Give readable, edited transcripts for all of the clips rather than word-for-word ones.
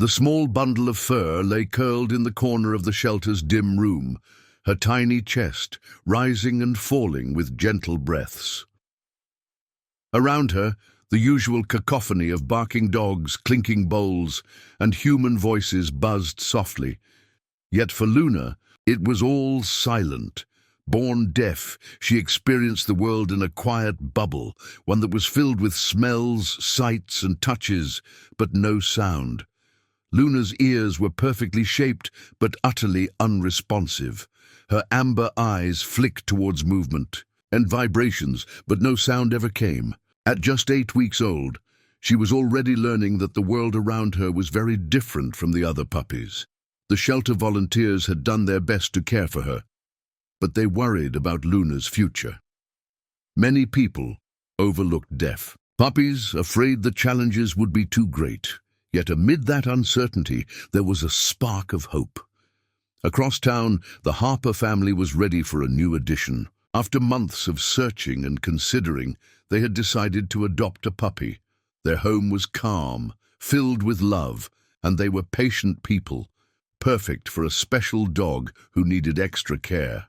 The small bundle of fur lay curled in the corner of the shelter's dim room, her tiny chest rising and falling with gentle breaths. Around her, the usual cacophony of barking dogs, clinking bowls, and human voices buzzed softly. Yet for Luna, it was all silent. Born deaf, she experienced the world in a quiet bubble, one that was filled with smells, sights, and touches, but no sound. Luna's ears were perfectly shaped, but utterly unresponsive. Her amber eyes flicked towards movement and vibrations, but no sound ever came. At just 8 weeks old, she was already learning that the world around her was very different from the other puppies. The shelter volunteers had done their best to care for her, but they worried about Luna's future. Many people overlooked deaf puppies, afraid the challenges would be too great. Yet amid that uncertainty, there was a spark of hope. Across town, the Harper family was ready for a new addition. After months of searching and considering, they had decided to adopt a puppy. Their home was calm, filled with love, and they were patient people, perfect for a special dog who needed extra care.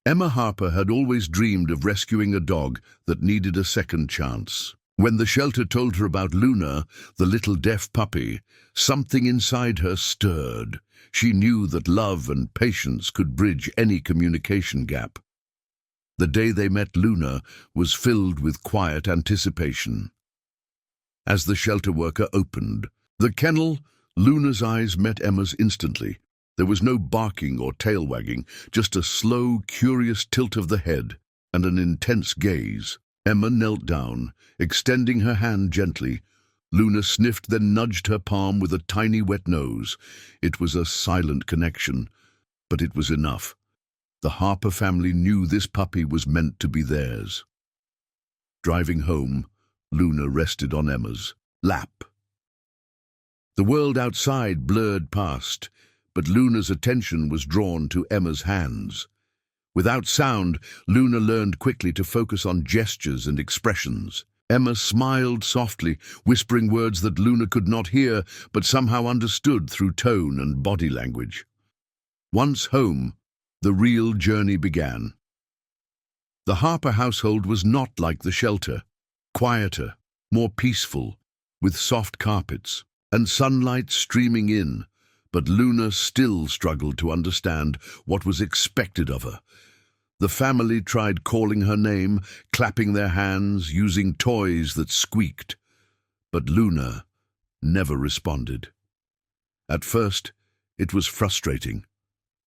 Emma Harper had always dreamed of rescuing a dog that needed a second chance. When the shelter told her about Luna, the little deaf puppy, something inside her stirred. She knew that love and patience could bridge any communication gap. The day they met Luna was filled with quiet anticipation. As the shelter worker opened the kennel, Luna's eyes met Emma's instantly. There was no barking or tail wagging, just a slow, curious tilt of the head and an intense gaze. Emma knelt down, extending her hand gently. Luna sniffed, then nudged her palm with a tiny wet nose. It was a silent connection, but it was enough. The Harper family knew this puppy was meant to be theirs. Driving home, Luna rested on Emma's lap. The world outside blurred past, but Luna's attention was drawn to Emma's hands. Without sound, Luna learned quickly to focus on gestures and expressions. Emma smiled softly, whispering words that Luna could not hear, but somehow understood through tone and body language. Once home, the real journey began. The Harper household was not like the shelter, quieter, more peaceful, with soft carpets and sunlight streaming in, but Luna still struggled to understand what was expected of her. The family tried calling her name, clapping their hands, using toys that squeaked, but Luna never responded. At first, it was frustrating.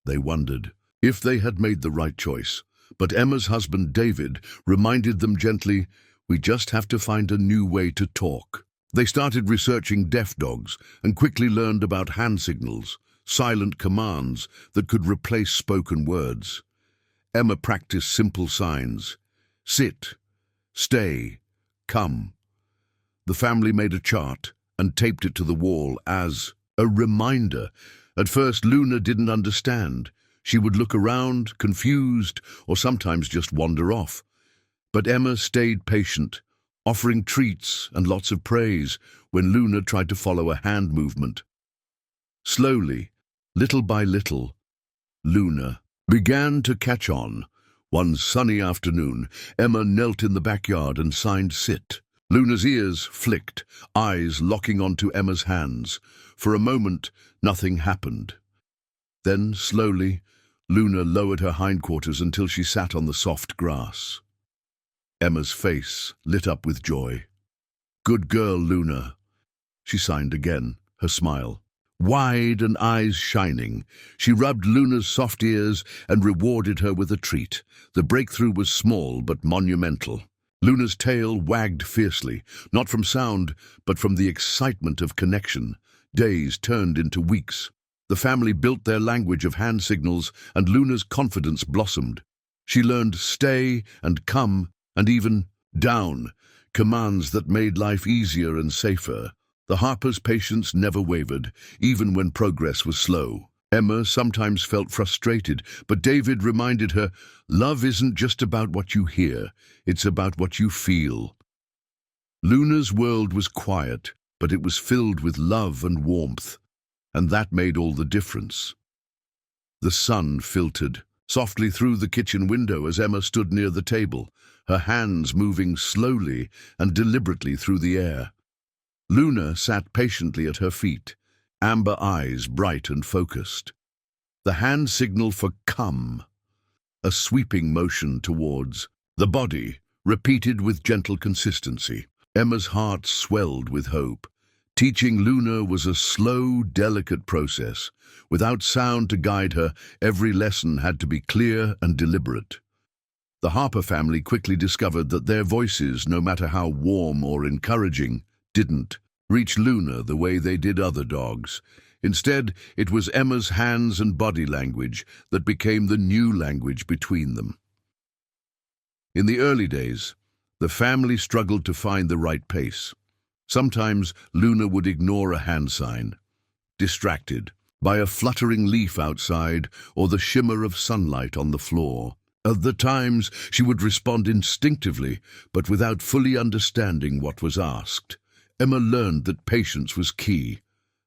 They wondered if they had made the right choice, but Emma's husband, David, reminded them gently, "We just have to find a new way to talk." They started researching deaf dogs and quickly learned about hand signals, silent commands that could replace spoken words. Emma practiced simple signs: sit, stay, come. The family made a chart and taped it to the wall as a reminder. At first, Luna didn't understand. She would look around, confused, or sometimes just wander off. But Emma stayed patient, offering treats and lots of praise when Luna tried to follow a hand movement. Slowly, little by little, Luna began to catch on. One sunny afternoon, Emma knelt in the backyard and signed sit. Luna's ears flicked, eyes locking onto Emma's hands. For a moment, nothing happened. Then, slowly, Luna lowered her hindquarters until she sat on the soft grass. Emma's face lit up with joy. "Good girl, Luna." She signed again, her smile wide and eyes shining. She rubbed Luna's soft ears and rewarded her with a treat. The breakthrough was small but monumental. Luna's tail wagged fiercely, not from sound, but from the excitement of connection. Days turned into weeks. The family built their language of hand signals, and Luna's confidence blossomed. She learned stay and come, and even down, commands that made life easier and safer. The Harpers' patience never wavered, even when progress was slow. Emma sometimes felt frustrated, but David reminded her, love isn't just about what you hear, it's about what you feel. Luna's world was quiet, but it was filled with love and warmth, and that made all the difference. The sun filtered softly through the kitchen window as Emma stood near the table, her hands moving slowly and deliberately through the air. Luna sat patiently at her feet, amber eyes bright and focused. The hand signal for come, a sweeping motion towards the body, repeated with gentle consistency. Emma's heart swelled with hope. Teaching Luna was a slow, delicate process. Without sound to guide her, every lesson had to be clear and deliberate. The Harper family quickly discovered that their voices, no matter how warm or encouraging, didn't reach Luna the way they did other dogs. Instead, it was Emma's hands and body language that became the new language between them. In the early days, the family struggled to find the right pace. Sometimes Luna would ignore a hand sign, distracted by a fluttering leaf outside or the shimmer of sunlight on the floor. Other times she would respond instinctively, but without fully understanding what was asked. Emma learned that patience was key.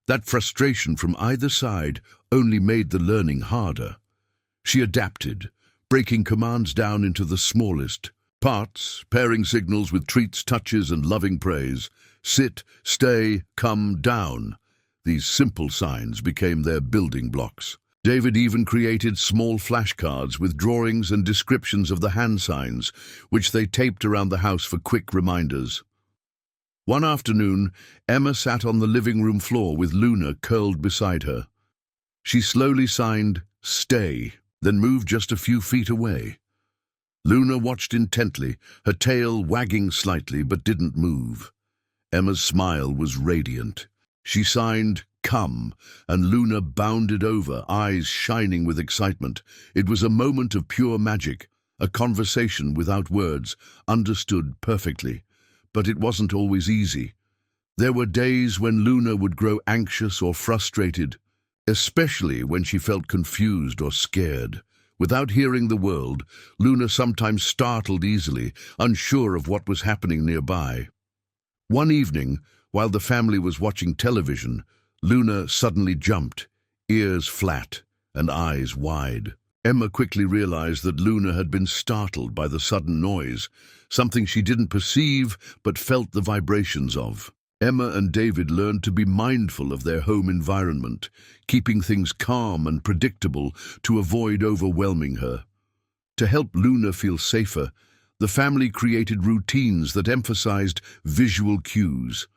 That frustration from either side only made the learning harder. She adapted, breaking commands down into the smallest parts, pairing signals with treats, touches, and loving praise. Sit, stay, come, down. These simple signs became their building blocks. David even created small flashcards with drawings and descriptions of the hand signs, which they taped around the house for quick reminders. One afternoon, Emma sat on the living room floor with Luna curled beside her. She slowly signed, stay, then moved just a few feet away. Luna watched intently, her tail wagging slightly but didn't move. Emma's smile was radiant. She signed, come, and Luna bounded over, eyes shining with excitement. It was a moment of pure magic, a conversation without words, understood perfectly. But it wasn't always easy. There were days when Luna would grow anxious or frustrated, especially when she felt confused or scared. Without hearing the world, Luna sometimes startled easily, unsure of what was happening nearby. One evening, while the family was watching television, Luna suddenly jumped, ears flat and eyes wide. Emma quickly realized that Luna had been startled by the sudden noise, something she didn't perceive but felt the vibrations of. Emma and David learned to be mindful of their home environment, keeping things calm and predictable to avoid overwhelming her. To help Luna feel safer, the family created routines that emphasized visual cues,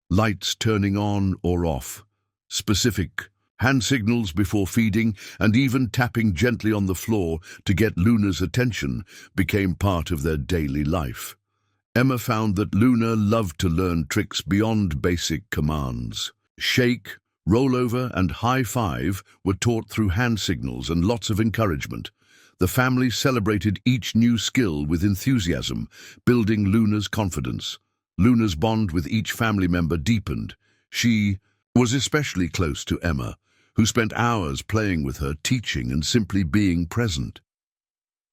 lights turning on or off, specific hand signals before feeding, and even tapping gently on the floor to get Luna's attention became part of their daily life. Emma found that Luna loved to learn tricks beyond basic commands. Shake, roll over, and high five were taught through hand signals and lots of encouragement. The family celebrated each new skill with enthusiasm, building Luna's confidence. Luna's bond with each family member deepened. She was especially close to Emma, who spent hours playing with her, teaching and simply being present.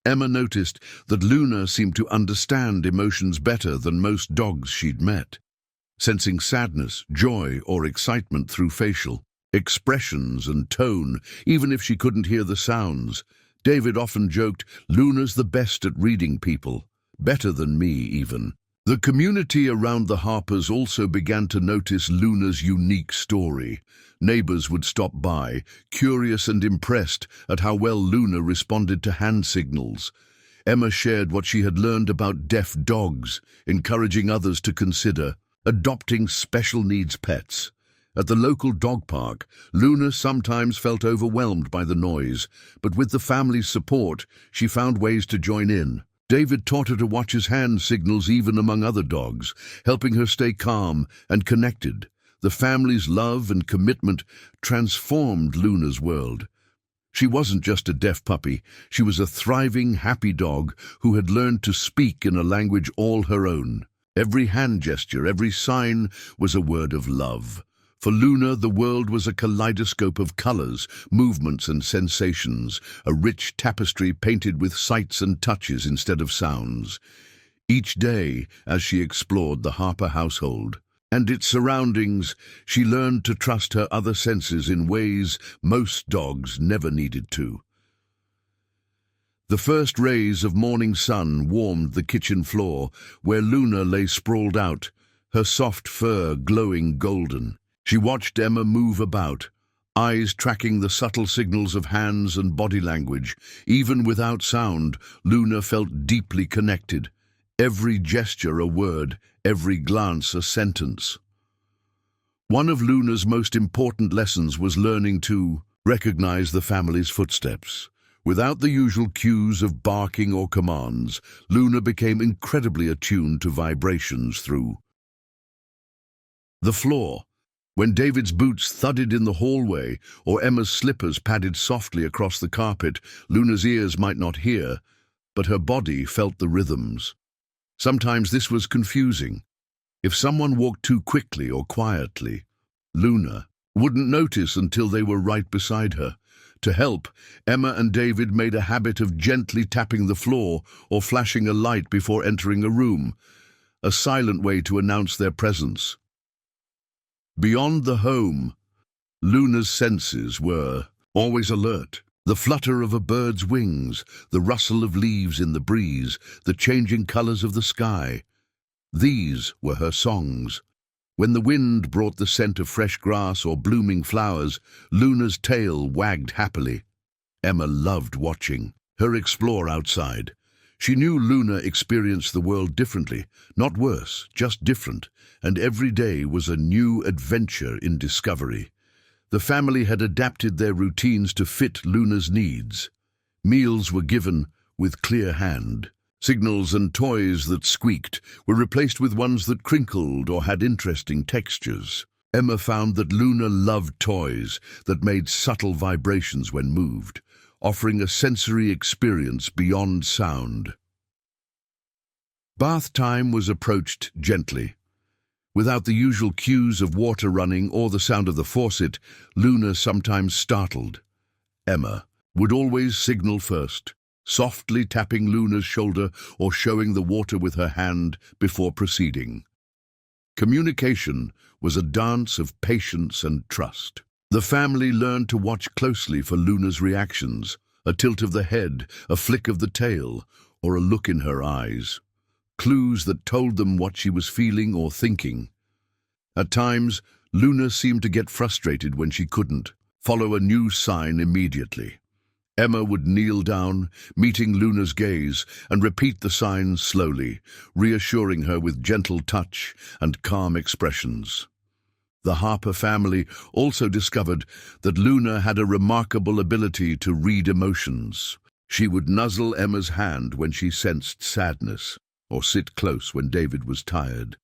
Emma noticed that Luna seemed to understand emotions better than most dogs she'd met, sensing sadness, joy, or excitement through facial expressions and tone, even if she couldn't hear the sounds. David often joked, "Luna's the best at reading people, better than me even." The community around the Harpers also began to notice Luna's unique story. Neighbors would stop by, curious and impressed at how well Luna responded to hand signals. Emma shared what she had learned about deaf dogs, encouraging others to consider adopting special needs pets. At the local dog park, Luna sometimes felt overwhelmed by the noise, but with the family's support, she found ways to join in. David taught her to watch his hand signals even among other dogs, helping her stay calm and connected. The family's love and commitment transformed Luna's world. She wasn't just a deaf puppy, she was a thriving, happy dog who had learned to speak in a language all her own. Every hand gesture, every sign was a word of love. For Luna, the world was a kaleidoscope of colors, movements and sensations, a rich tapestry painted with sights and touches instead of sounds. Each day, as she explored the Harper household, and its surroundings, she learned to trust her other senses in ways most dogs never needed to. The first rays of morning sun warmed the kitchen floor, where Luna lay sprawled out, her soft fur glowing golden. She watched Emma move about, eyes tracking the subtle signals of hands and body language. Even without sound, Luna felt deeply connected. Every gesture a word, every glance a sentence. One of Luna's most important lessons was learning to recognize the family's footsteps. Without the usual cues of barking or commands, Luna became incredibly attuned to vibrations through the floor. When David's boots thudded in the hallway or Emma's slippers padded softly across the carpet, Luna's ears might not hear, but her body felt the rhythms. Sometimes this was confusing. If someone walked too quickly or quietly, Luna wouldn't notice until they were right beside her. To help, Emma and David made a habit of gently tapping the floor or flashing a light before entering a room, a silent way to announce their presence. Beyond the home, Luna's senses were always alert. The flutter of a bird's wings, the rustle of leaves in the breeze, the changing colors of the sky. These were her songs. When the wind brought the scent of fresh grass or blooming flowers, Luna's tail wagged happily. Emma loved watching her explore outside. She knew Luna experienced the world differently, not worse, just different, and every day was a new adventure in discovery. The family had adapted their routines to fit Luna's needs. Meals were given with clear hand. Signals and toys that squeaked were replaced with ones that crinkled or had interesting textures. Emma found that Luna loved toys that made subtle vibrations when moved, offering a sensory experience beyond sound. Bath time was approached gently. Without the usual cues of water running or the sound of the faucet, Luna sometimes startled. Emma would always signal first, softly tapping Luna's shoulder or showing the water with her hand before proceeding. Communication was a dance of patience and trust. The family learned to watch closely for Luna's reactions, a tilt of the head, a flick of the tail, or a look in her eyes. Clues that told them what she was feeling or thinking. At times, Luna seemed to get frustrated when she couldn't follow a new sign immediately. Emma would kneel down, meeting Luna's gaze, and repeat the signs slowly, reassuring her with gentle touch and calm expressions. The Harper family also discovered that Luna had a remarkable ability to read emotions. She would nuzzle Emma's hand when she sensed sadness, or sit close when David was tired.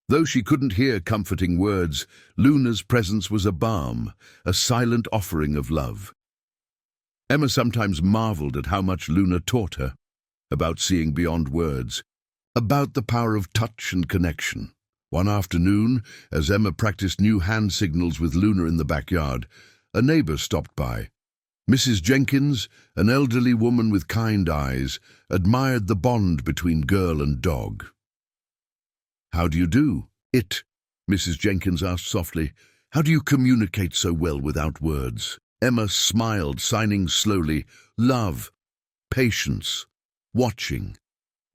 Though she couldn't hear comforting words, Luna's presence was a balm, a silent offering of love. Emma sometimes marveled at how much Luna taught her, about seeing beyond words, about the power of touch and connection. One afternoon, as Emma practiced new hand signals with Luna in the backyard, a neighbor stopped by. Mrs. Jenkins, an elderly woman with kind eyes, admired the bond between girl and dog. "How do you do?" Mrs. Jenkins asked softly. "How do you communicate so well without words?" Emma smiled, signing slowly, "Love, patience, watching,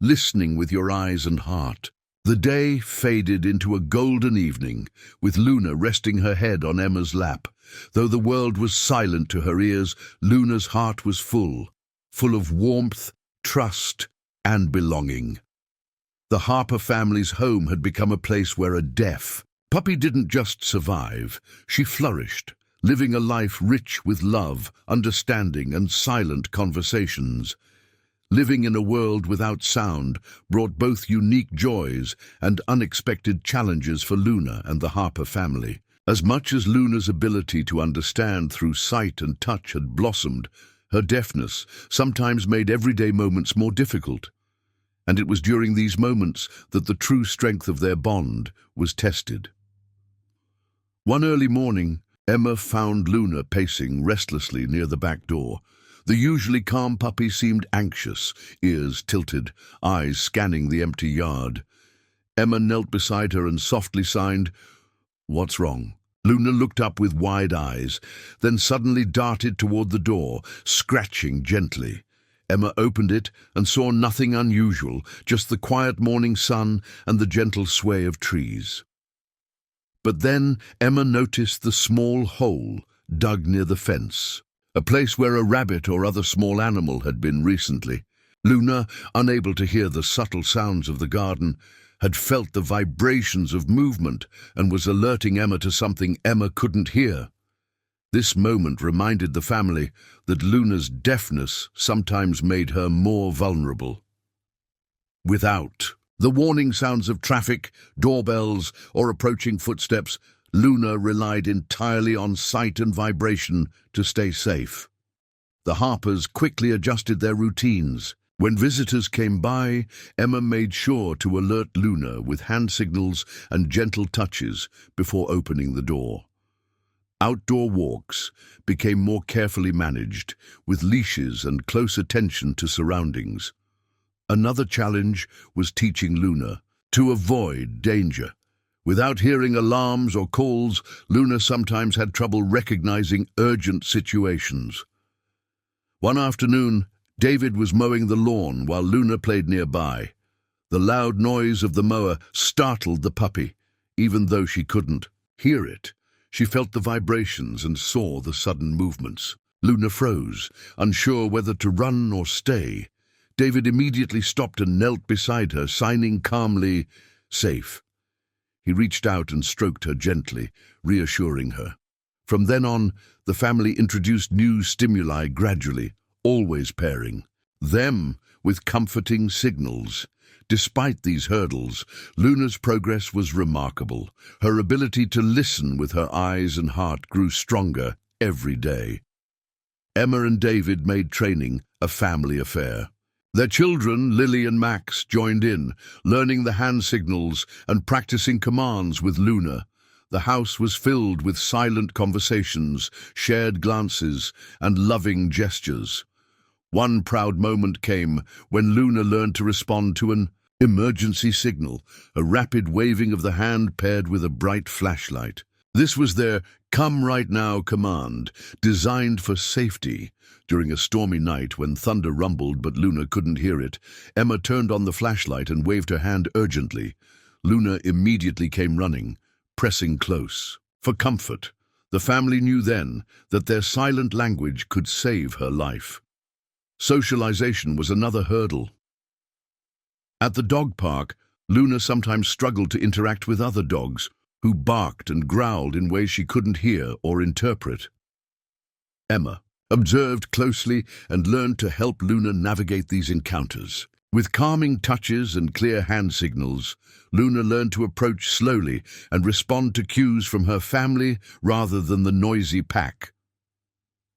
listening with your eyes and heart." The day faded into a golden evening, with Luna resting her head on Emma's lap. Though the world was silent to her ears, Luna's heart was full of warmth, trust, and belonging. The Harper family's home had become a place where a deaf puppy didn't just survive, she flourished, living a life rich with love, understanding, and silent conversations. Living in a world without sound brought both unique joys and unexpected challenges for Luna and the Harper family. As much as Luna's ability to understand through sight and touch had blossomed, her deafness sometimes made everyday moments more difficult. And it was during these moments that the true strength of their bond was tested. One early morning, Emma found Luna pacing restlessly near the back door. The usually calm puppy seemed anxious, ears tilted, eyes scanning the empty yard. Emma knelt beside her and softly signed, "What's wrong?" Luna looked up with wide eyes, then suddenly darted toward the door, scratching gently. Emma opened it and saw nothing unusual, just the quiet morning sun and the gentle sway of trees. But then Emma noticed the small hole dug near the fence, a place where a rabbit or other small animal had been recently. Luna, unable to hear the subtle sounds of the garden, had felt the vibrations of movement and was alerting Emma to something Emma couldn't hear. This moment reminded the family that Luna's deafness sometimes made her more vulnerable. Without the warning sounds of traffic, doorbells, or approaching footsteps, Luna relied entirely on sight and vibration to stay safe. The Harpers quickly adjusted their routines. When visitors came by, Emma made sure to alert Luna with hand signals and gentle touches before opening the door. Outdoor walks became more carefully managed, with leashes and close attention to surroundings. Another challenge was teaching Luna to avoid danger. Without hearing alarms or calls, Luna sometimes had trouble recognizing urgent situations. One afternoon, David was mowing the lawn while Luna played nearby. The loud noise of the mower startled the puppy, even though she couldn't hear it. She felt the vibrations and saw the sudden movements. Luna froze, unsure whether to run or stay. David immediately stopped and knelt beside her, signing calmly, "Safe." He reached out and stroked her gently, reassuring her. From then on, the family introduced new stimuli gradually, always pairing them with comforting signals. Despite these hurdles, Luna's progress was remarkable. Her ability to listen with her eyes and heart grew stronger every day. Emma and David made training a family affair. Their children, Lily and Max, joined in, learning the hand signals and practicing commands with Luna. The house was filled with silent conversations, shared glances, and loving gestures. One proud moment came when Luna learned to respond to an emergency signal, a rapid waving of the hand paired with a bright flashlight. This was their "come right now" command, designed for safety. During a stormy night when thunder rumbled but Luna couldn't hear it, Emma turned on the flashlight and waved her hand urgently. Luna immediately came running, pressing close. For comfort, the family knew then that their silent language could save her life. Socialization was another hurdle. At the dog park, Luna sometimes struggled to interact with other dogs, who barked and growled in ways she couldn't hear or interpret. Emma observed closely and learned to help Luna navigate these encounters. With calming touches and clear hand signals, Luna learned to approach slowly and respond to cues from her family rather than the noisy pack.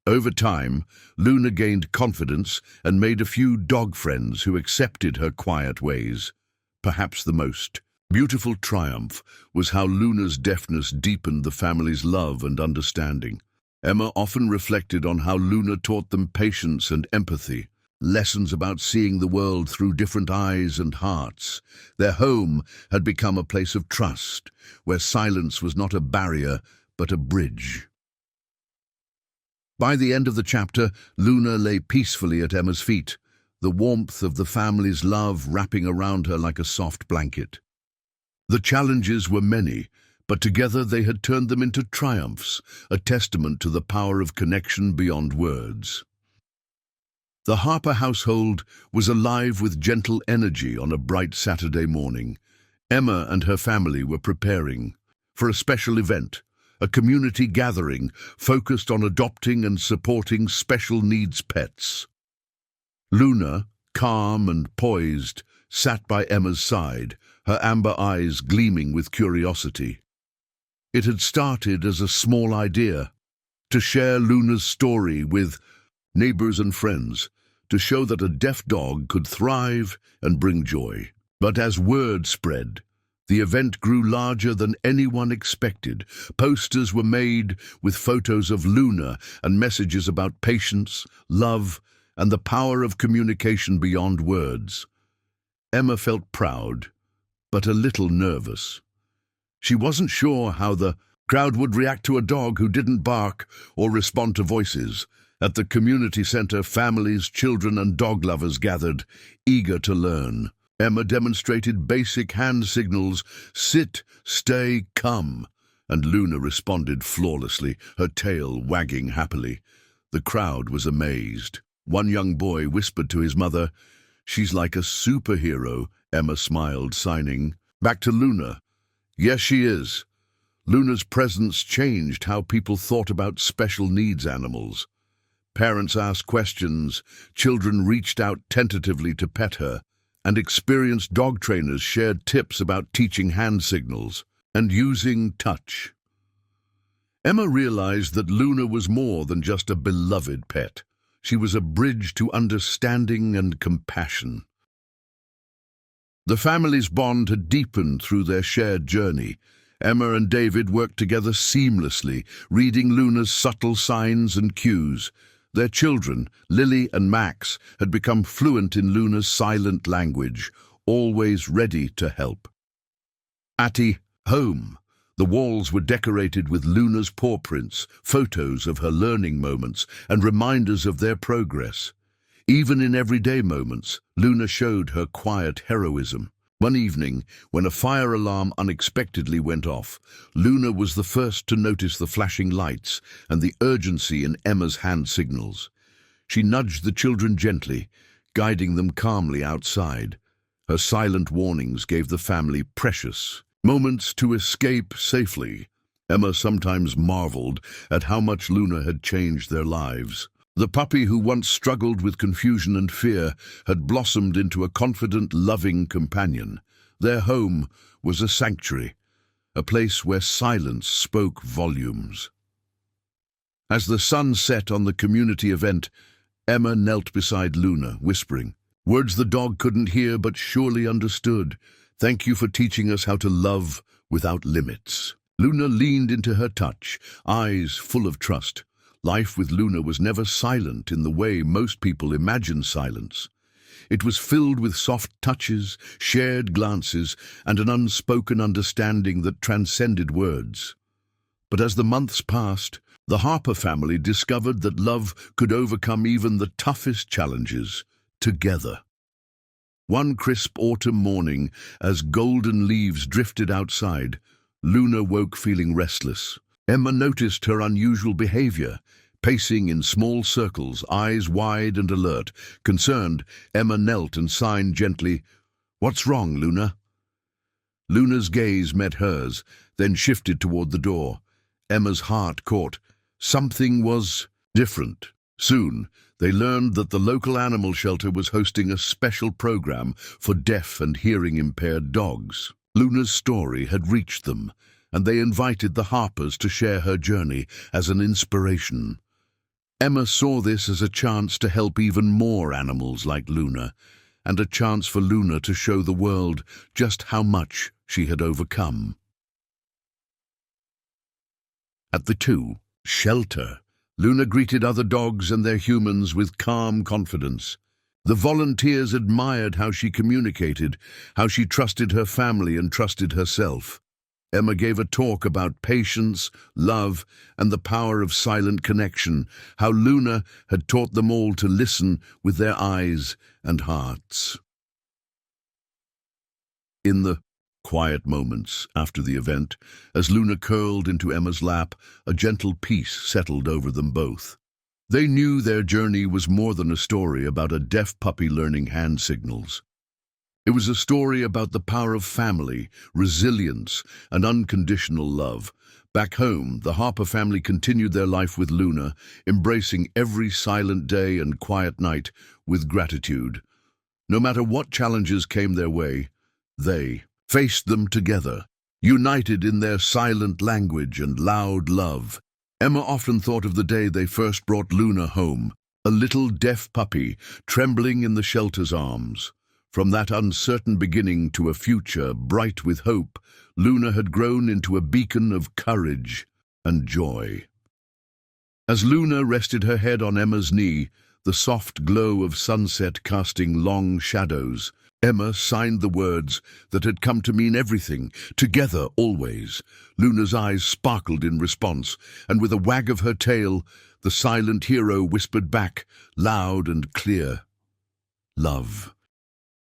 Over time, Luna gained confidence and made a few dog friends who accepted her quiet ways. Perhaps the most beautiful triumph was how Luna's deafness deepened the family's love and understanding. Emma often reflected on how Luna taught them patience and empathy, lessons about seeing the world through different eyes and hearts. Their home had become a place of trust, where silence was not a barrier but a bridge. By the end of the chapter, Luna lay peacefully at Emma's feet, the warmth of the family's love wrapping around her like a soft blanket. The challenges were many, but together they had turned them into triumphs, a testament to the power of connection beyond words. The Harper household was alive with gentle energy on a bright Saturday morning. Emma and her family were preparing for a special event, a community gathering focused on adopting and supporting special needs pets. Luna, calm and poised, sat by Emma's side, her amber eyes gleaming with curiosity. It had started as a small idea, to share Luna's story with neighbors and friends, to show that a deaf dog could thrive and bring joy. But as word spread, the event grew larger than anyone expected. Posters were made with photos of Luna and messages about patience, love, and the power of communication beyond words. Emma felt proud, but a little nervous. She wasn't sure how the crowd would react to a dog who didn't bark or respond to voices. At the community center, families, children, and dog lovers gathered, eager to learn. Emma demonstrated basic hand signals: sit, stay, come, and Luna responded flawlessly, her tail wagging happily. The crowd was amazed. One young boy whispered to his mother, "She's like a superhero." Emma smiled, signing. Back to Luna. Yes, she is. Luna's presence changed how people thought about special needs animals. Parents asked questions, children reached out tentatively to pet her, and experienced dog trainers shared tips about teaching hand signals and using touch. Emma realized that Luna was more than just a beloved pet. She was a bridge to understanding and compassion. The family's bond had deepened through their shared journey. Emma and David worked together seamlessly, reading Luna's subtle signs and cues. Their children, Lily and Max, had become fluent in Luna's silent language, always ready to help. At home, the walls were decorated with Luna's paw prints, photos of her learning moments, and reminders of their progress. Even in everyday moments, Luna showed her quiet heroism. One evening, when a fire alarm unexpectedly went off, Luna was the first to notice the flashing lights and the urgency in Emma's hand signals. She nudged the children gently, guiding them calmly outside. Her silent warnings gave the family precious moments to escape safely. Emma sometimes marveled at how much Luna had changed their lives. The puppy who once struggled with confusion and fear had blossomed into a confident, loving companion. Their home was a sanctuary, a place where silence spoke volumes. As the sun set on the community event, Emma knelt beside Luna, whispering, words the dog couldn't hear but surely understood. "Thank you for teaching us how to love without limits." Luna leaned into her touch, eyes full of trust. Life with Luna was never silent in the way most people imagine silence. It was filled with soft touches, shared glances, and an unspoken understanding that transcended words. But as the months passed, the Harper family discovered that love could overcome even the toughest challenges together. One crisp autumn morning, as golden leaves drifted outside, Luna woke feeling restless. Emma noticed her unusual behavior, pacing in small circles, eyes wide and alert. Concerned, Emma knelt and signed gently, "What's wrong, Luna?" Luna's gaze met hers, then shifted toward the door. Emma's heart caught. Something was different. Soon, they learned that the local animal shelter was hosting a special program for deaf and hearing-impaired dogs. Luna's story had reached them, and they invited the Harpers to share her journey as an inspiration. Emma saw this as a chance to help even more animals like Luna, and a chance for Luna to show the world just how much she had overcome. At the shelter, Luna greeted other dogs and their humans with calm confidence. The volunteers admired how she communicated, how she trusted her family and trusted herself. Emma gave a talk about patience, love, and the power of silent connection, how Luna had taught them all to listen with their eyes and hearts. In the quiet moments after the event, as Luna curled into Emma's lap, a gentle peace settled over them both. They knew their journey was more than a story about a deaf puppy learning hand signals. It was a story about the power of family, resilience, and unconditional love. Back home, the Harper family continued their life with Luna, embracing every silent day and quiet night with gratitude. No matter what challenges came their way, they faced them together, united in their silent language and loud love. Emma often thought of the day they first brought Luna home, a little deaf puppy trembling in the shelter's arms. From that uncertain beginning to a future bright with hope, Luna had grown into a beacon of courage and joy. As Luna rested her head on Emma's knee, the soft glow of sunset casting long shadows, Emma signed the words that had come to mean everything, together always. Luna's eyes sparkled in response, and with a wag of her tail, the silent hero whispered back, loud and clear, "Love."